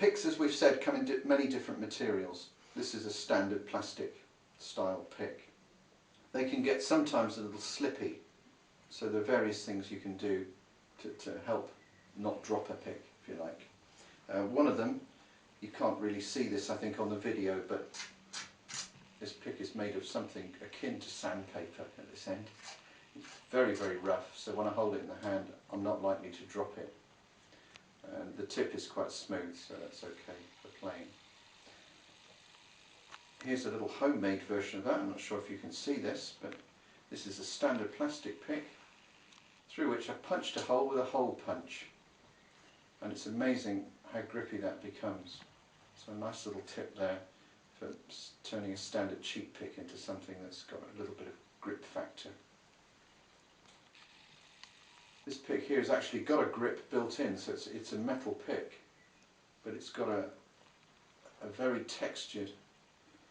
Picks, as we've said, come in many different materials. This is a standard plastic style pick. They can get sometimes a little slippy, so there are various things you can do to help not drop a pick, if you like. One of them, you can't really see this I think on the video, but this pick is made of something akin to sandpaper at this end. It's very, very rough, so when I hold it in the hand I'm not likely to drop it. And the tip is quite smooth, so that's okay for playing. Here's a little homemade version of that. I'm not sure if you can see this, but this is a standard plastic pick through which I punched a hole with a hole punch. And it's amazing how grippy that becomes. So a nice little tip there for turning a standard cheap pick into something that's got a little bit of grip factor. This pick here has actually got a grip built in, so it's a metal pick, but it's got a very textured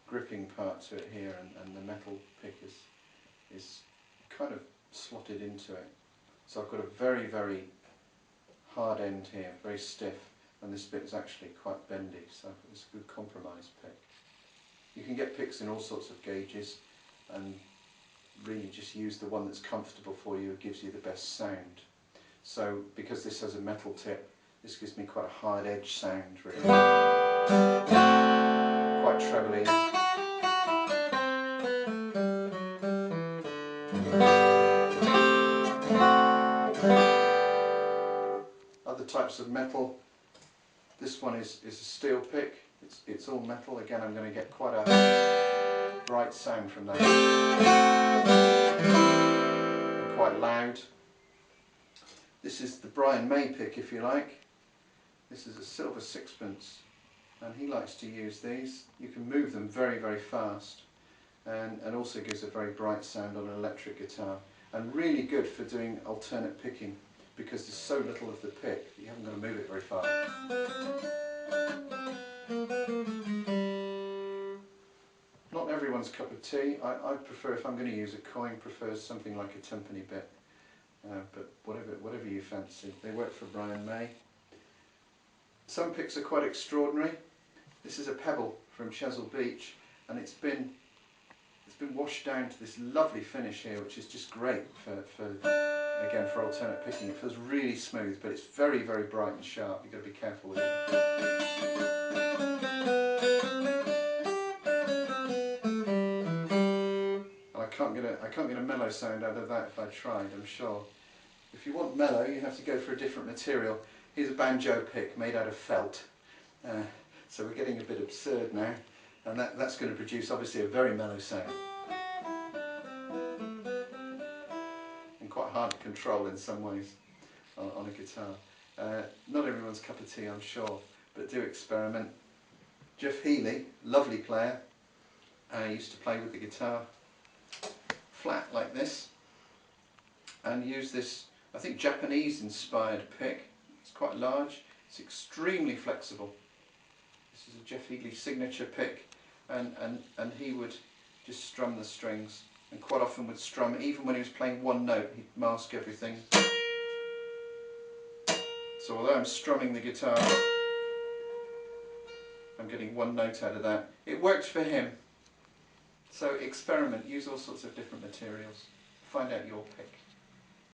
gripping part to it here, and the metal pick is kind of slotted into it. So I've got a very, very hard end here, very stiff, and this bit is actually quite bendy, so it's a good compromise pick. You can get picks in all sorts of gauges, and really just use the one that's comfortable for you, it gives you the best sound. So because this has a metal tip, this gives me quite a hard edge sound really. Quite trebly. Other types of metal, this one is a steel pick, it's all metal. Again, I'm going to get quite a bright sound from that. And quite loud. This is the Brian May pick, if you like. This is a silver sixpence, and he likes to use these. You can move them very, very fast, and also gives a very bright sound on an electric guitar, and really good for doing alternate picking because there's so little of the pick, you haven't got to move it very far. Not everyone's cup of tea. I prefer, if I'm going to use a coin, prefer something like a timpani bit. But whatever you fancy. They work for Brian May. Some picks are quite extraordinary. This is a pebble from Chesil Beach, and it's been washed down to this lovely finish here, which is just great for alternate picking. It feels really smooth, but it's very, very bright and sharp. You've got to be careful with it. I can't get a mellow sound out of that if I tried, I'm sure. If you want mellow, you have to go for a different material. Here's a banjo pick made out of felt. So we're getting a bit absurd now, and that's going to produce obviously a very mellow sound. And quite hard to control in some ways on a guitar. Not everyone's cup of tea, I'm sure, but do experiment. Jeff Healey, lovely player, used to play with the guitar flat like this, and use this, I think, Japanese inspired pick. It's quite large, it's extremely flexible. This is a Jeff Healey signature pick, and he would just strum the strings, and quite often would strum, even when he was playing one note, he'd mask everything. So although I'm strumming the guitar, I'm getting one note out of that. It worked for him. So experiment, use all sorts of different materials, find out your pick.